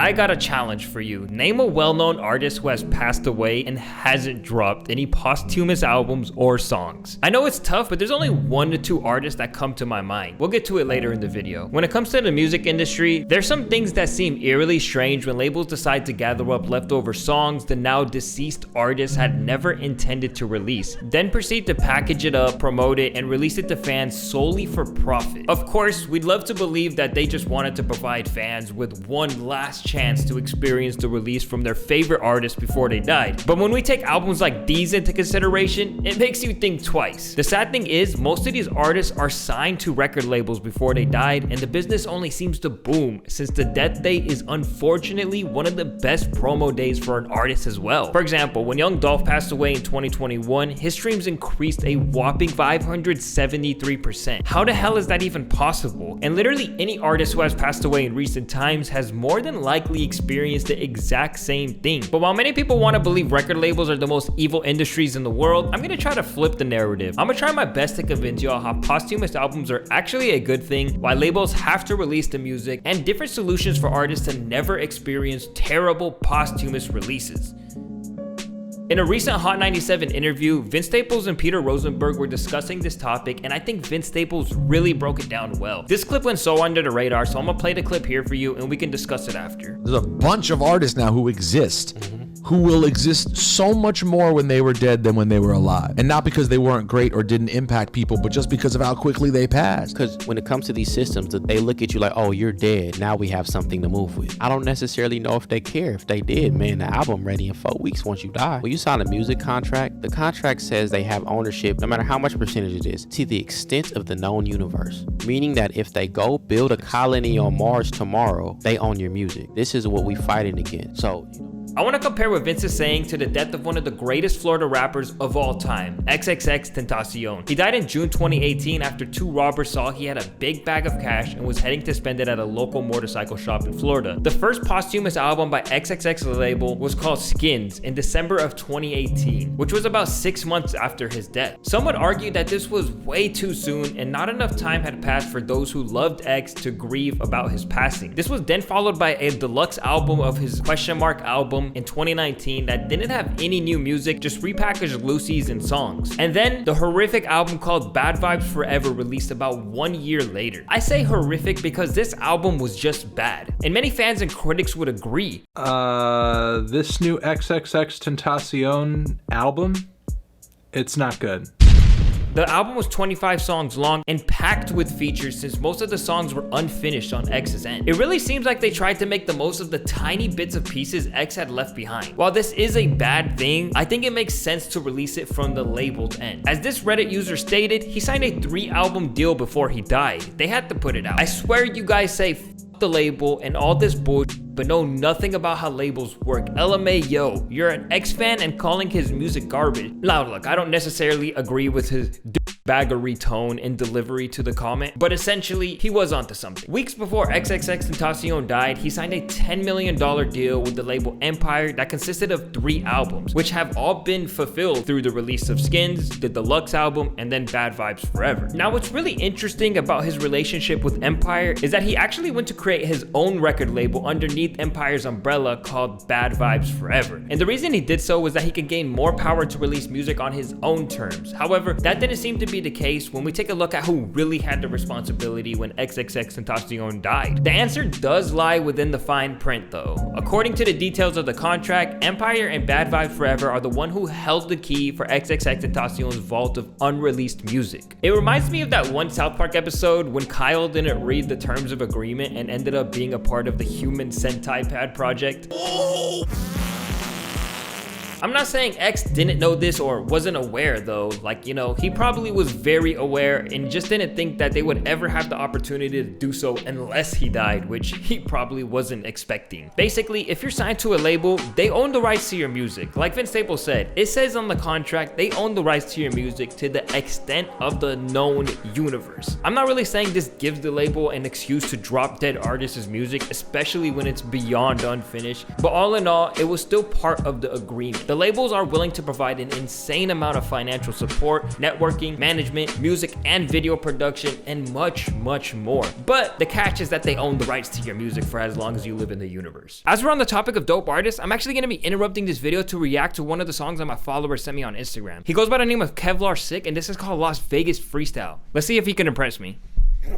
I got a challenge for you. Name a well-known artist who has passed away and hasn't dropped any posthumous albums or songs. I know it's tough, but there's only 1 to 2 artists that come to my mind. We'll get to it later in the video. When it comes to the music industry, there's some things that seem eerily strange when labels decide to gather up leftover songs the now deceased artist had never intended to release, then proceed to package it up, promote it, and release it to fans solely for profit. Of course, we'd love to believe that they just wanted to provide fans with one last chance to experience the release from their favorite artist before they died. But when we take albums like these into consideration, it makes you think twice. The sad thing is, most of these artists are signed to record labels before they died, and the business only seems to boom since the death date is unfortunately one of the best promo days for an artist as well. For example, when Young Dolph passed away in 2021, his streams increased a whopping 573%. How the hell is that even possible? And literally any artist who has passed away in recent times has more than likely experienced the exact same thing. But while many people want to believe record labels are the most evil industries in the world, I'm gonna try to flip the narrative. I'm gonna try my best to convince y'all how posthumous albums are actually a good thing, why labels have to release the music, and different solutions for artists to never experience terrible posthumous releases. In a recent Hot 97 interview, Vince Staples and Peter Rosenberg were discussing this topic, and I think Vince Staples really broke it down well. This clip went so under the radar, so I'm gonna play the clip here for you and we can discuss it after. There's a bunch of artists now who exist. Who will exist so much more when they were dead than when they were alive. And not because they weren't great or didn't impact people, but just because of how quickly they passed. Because when it comes to these systems, they look at you like, oh, you're dead. Now we have something to move with. I don't necessarily know if they care. If they did, man, the album ready in 4 weeks once you die. When you sign a music contract, the contract says they have ownership, no matter how much percentage it is, to the extent of the known universe. Meaning that if they go build a colony on Mars tomorrow, they own your music. This is what we fighting against. So, I want to compare what Vince is saying to the death of one of the greatest Florida rappers of all time, XXXTentacion. He died in June 2018 after 2 robbers saw he had a big bag of cash and was heading to spend it at a local motorcycle shop in Florida. The first posthumous album by XXX label was called Skins in December of 2018, which was about 6 months after his death. Some would argue that this was way too soon and not enough time had passed for those who loved X to grieve about his passing. This was then followed by a deluxe album of his album in 2019 that didn't have any new music, just repackaged loosies and songs. And then the horrific album called Bad Vibes Forever released about 1 year later. I say horrific because this album was just bad, and many fans and critics would agree. This new XXXTentacion album, it's not good. The album was 25 songs long and packed with features since most of the songs were unfinished on X's end. It really seems like they tried to make the most of the tiny bits of pieces X had left behind. While this is a bad thing, I think it makes sense to release it from the labeled end. As this Reddit user stated, he signed a 3-album deal before he died. They had to put it out. I swear you guys say f the label and all this bullshit, but know nothing about how labels work. LMAO, you're an X fan and calling his music garbage. Loud, look, I don't necessarily agree with his baggery tone and delivery to the comment, but essentially he was onto something. Weeks before XXXTentacion died, he signed a $10 million deal with the label Empire that consisted of 3 albums, which have all been fulfilled through the release of Skins, the deluxe album, and then Bad Vibes Forever. Now, what's really interesting about his relationship with Empire is that he actually went to create his own record label underneath Empire's umbrella called Bad Vibes Forever. And the reason he did so was that he could gain more power to release music on his own terms. However, that didn't seem to be the case when we take a look at who really had the responsibility when XXXTentacion died. The answer does lie within the fine print though. According to the details of the contract, Empire and Bad Vibes Forever are the one who held the key for XXXTentacion's vault of unreleased music. It reminds me of that one South Park episode when Kyle didn't read the terms of agreement and ended up being a part of the Human Sentai Pad project. I'm not saying X didn't know this or wasn't aware though, like, you know, he probably was very aware and just didn't think that they would ever have the opportunity to do so unless he died, which he probably wasn't expecting. Basically, if you're signed to a label, they own the rights to your music. Like Vince Staples said, it says on the contract, they own the rights to your music to the extent of the known universe. I'm not really saying this gives the label an excuse to drop dead artists' music, especially when it's beyond unfinished, but all in all, it was still part of the agreement. The labels are willing to provide an insane amount of financial support, networking, management, music and video production, and much, much more. But the catch is that they own the rights to your music for as long as you live in the universe. As we're on the topic of dope artists, I'm actually going to be interrupting this video to react to one of the songs that my follower sent me on Instagram. He goes by the name of KevLAR SiiCKK, and this is called Las Vegas FrEeStYlE. Let's see if he can impress me.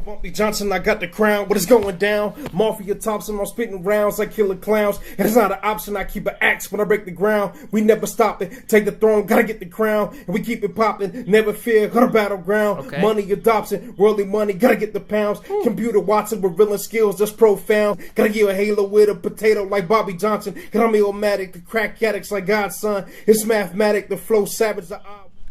Bumpy Johnson, I got the crown. What is going down? Mafia Thompson, I'm spitting rounds like killer clowns. And it's not an option, I keep an axe when I break the ground. We never stop it, take the throne, gotta get the crown. And we keep it popping, never fear, got a battleground. Okay. Money adoption, worldly money, gotta get the pounds. Computer Watson, revealing skills that's profound. Gotta give a halo with a potato like Bobby Johnson. Cause I'm illmatic, the crack addicts like Godson. It's mathematic, the flow savage, the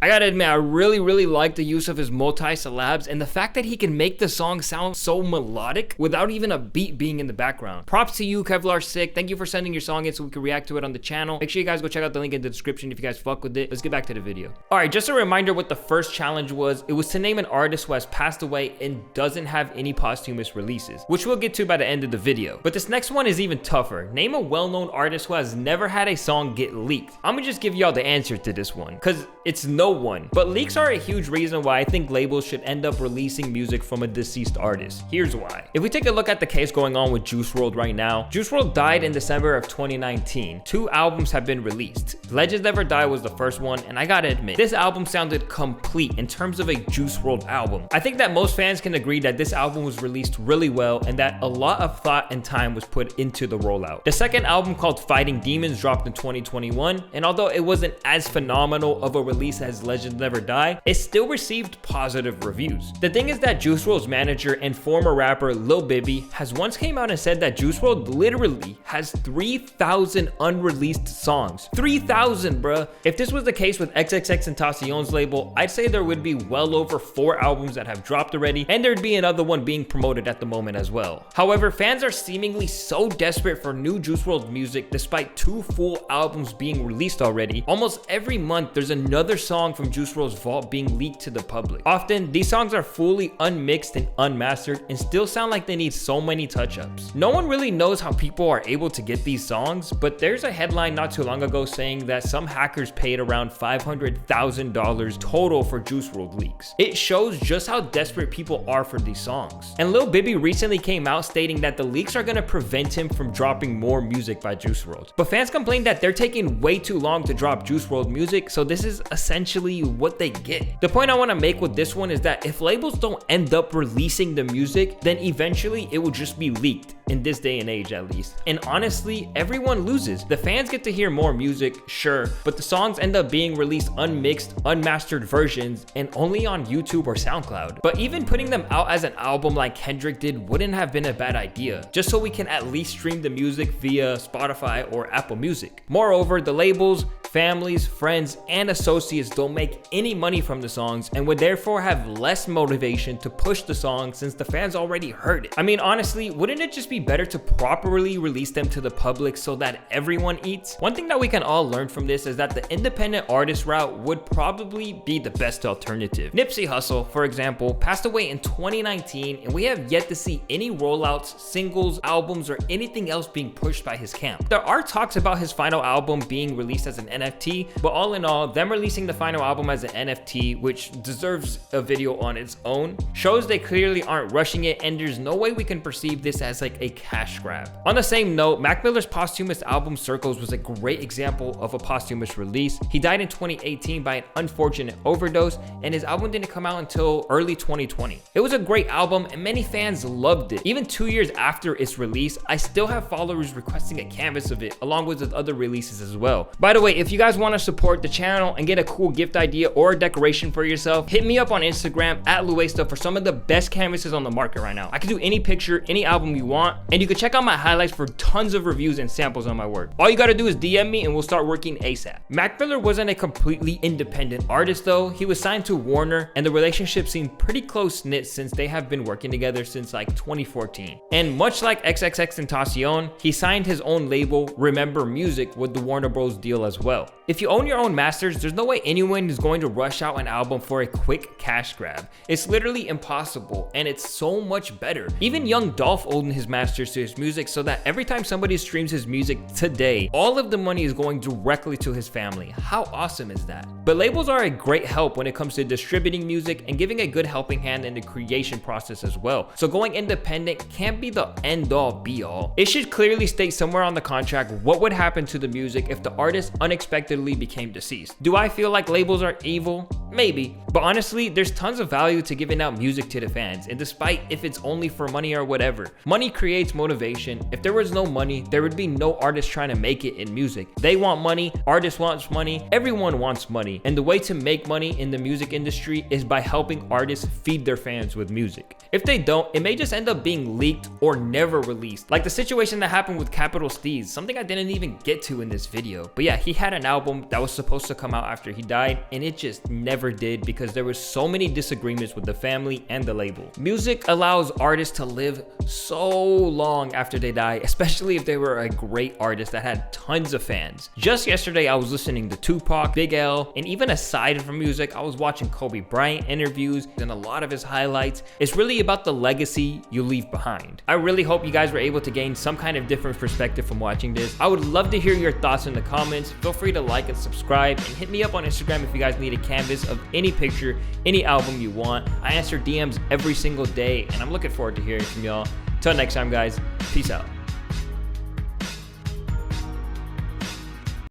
I gotta admit, I really like the use of his multi-syllabs and the fact that he can make the song sound so melodic without even a beat being in the background. Props to you, KevLAR SiiCKK. Thank you for sending your song in so we can react to it on the channel. Make sure you guys go check out the link in the description if you guys fuck with it. Let's get back to the video. All right, just a reminder what the first challenge was. It was to name an artist who has passed away and doesn't have any posthumous releases, which we'll get to by the end of the video. But this next one is even tougher. Name a well-known artist who has never had a song get leaked. I'm gonna just give y'all the answer to this one, because it's no one. But leaks are a huge reason why I think labels should end up releasing music from a deceased artist. Here's why. If we take a look at the case going on with Juice WRLD right now, Juice WRLD died in December of 2019. 2 albums have been released. Legends Never Die was the first one, and I gotta admit, this album sounded complete in terms of a Juice WRLD album. I think that most fans can agree that this album was released really well and that a lot of thought and time was put into the rollout. The second album, called Fighting Demons, dropped in 2021, and although it wasn't as phenomenal of a release as Legends Never Die, it still received positive reviews. The thing is that Juice WRLD's manager and former rapper Lil Bibby has once came out and said that Juice WRLD literally has 3,000 unreleased songs. 3,000, bruh. If this was the case with XXXTentacion's label, I'd say there would be well over 4 albums that have dropped already, and there'd be another one being promoted at the moment as well. However, fans are seemingly so desperate for new Juice WRLD music despite 2 full albums being released already. Almost every month there's another song from Juice WRLD's vault being leaked to the public. Often these songs are fully unmixed and unmastered and still sound like they need so many touch-ups. No one really knows how people are able to get these songs, but there's a headline not too long ago saying that some hackers paid around $500,000 total for Juice WRLD leaks. It shows just how desperate people are for these songs. And Lil Bibby recently came out stating that the leaks are gonna prevent him from dropping more music by Juice WRLD. But fans complain that they're taking way too long to drop Juice WRLD music, so this is essentially what they get. The point I want to make with this one is that if labels don't end up releasing the music, then eventually it will just be leaked, in this day and age at least. And honestly, everyone loses. The fans get to hear more music, sure, but the songs end up being released unmixed, unmastered versions, and only on YouTube or SoundCloud. But even putting them out as an album like Kendrick did wouldn't have been a bad idea, just so we can at least stream the music via Spotify or Apple Music. Moreover, the labels, families, friends, and associates don't make any money from the songs and would therefore have less motivation to push the song since the fans already heard it. I mean, honestly, wouldn't it just be better to properly release them to the public so that everyone eats? One thing that we can all learn from this is that the independent artist route would probably be the best alternative. Nipsey Hussle, for example, passed away in 2019 and we have yet to see any rollouts, singles, albums, or anything else being pushed by his camp. There are talks about his final album being released as an NFT, but all in all, them releasing the final album as an NFT, which deserves a video on its own, shows they clearly aren't rushing it, and there's no way we can perceive this as like a cash grab. On the same note, Mac Miller's posthumous album Circles was a great example of a posthumous release. He died in 2018 by an unfortunate overdose, and his album didn't come out until early 2020. It was a great album and many fans loved it. Even 2 years after its release, I still have followers requesting a canvas of it along with his other releases as well. By the way, if you guys want to support the channel and get a cool gift idea or a decoration for yourself, hit me up on Instagram at Louaista for some of the best canvases on the market right now. I can do any picture, any album you want, and you can check out my highlights for tons of reviews and samples on my work. All you gotta do is DM me and we'll start working ASAP. Mac Miller wasn't a completely independent artist though. He was signed to Warner and the relationship seemed pretty close-knit since they have been working together since like 2014. And much like XXXTentacion, he signed his own label, Remember Music, with the Warner Bros deal as well. well. If you own your own masters, there's no way anyone is going to rush out an album for a quick cash grab. It's literally impossible, and it's so much better. Even Young Dolph owned his masters to his music so that every time somebody streams his music today, all of the money is going directly to his family. How awesome is that? But labels are a great help when it comes to distributing music and giving a good helping hand in the creation process as well. So going independent can't be the end all be all. It should clearly state somewhere on the contract what would happen to the music if the artist unexpectedly became deceased. Do I feel like labels are evil? Maybe. But honestly, there's tons of value to giving out music to the fans, and despite if it's only for money or whatever, money creates motivation. If there was no money, there would be no artist trying to make it in music. They want money, artists wants money, everyone wants money, and the way to make money in the music industry is by helping artists feed their fans with music. If they don't, it may just end up being leaked or never released, like the situation that happened with Capital Steez, something I didn't even get to in this video. But yeah, he had an album that was supposed to come out after he died, and it just never did because there was so many disagreements with the family and the label. Music allows artists to live so long after they die, especially if they were a great artist that had tons of fans. Just yesterday, I was listening to Tupac, Big L, and even aside from music, I was watching Kobe Bryant interviews and a lot of his highlights. It's really about the legacy you leave behind. I really hope you guys were able to gain some kind of different perspective from watching this. I would love to hear your thoughts in the comments. Feel free to like and subscribe, and hit me up on Instagram if you guys need a canvas of any picture, any album you want. I answer DMs every single day, and I'm looking forward to hearing from y'all. Till next time, guys, peace out.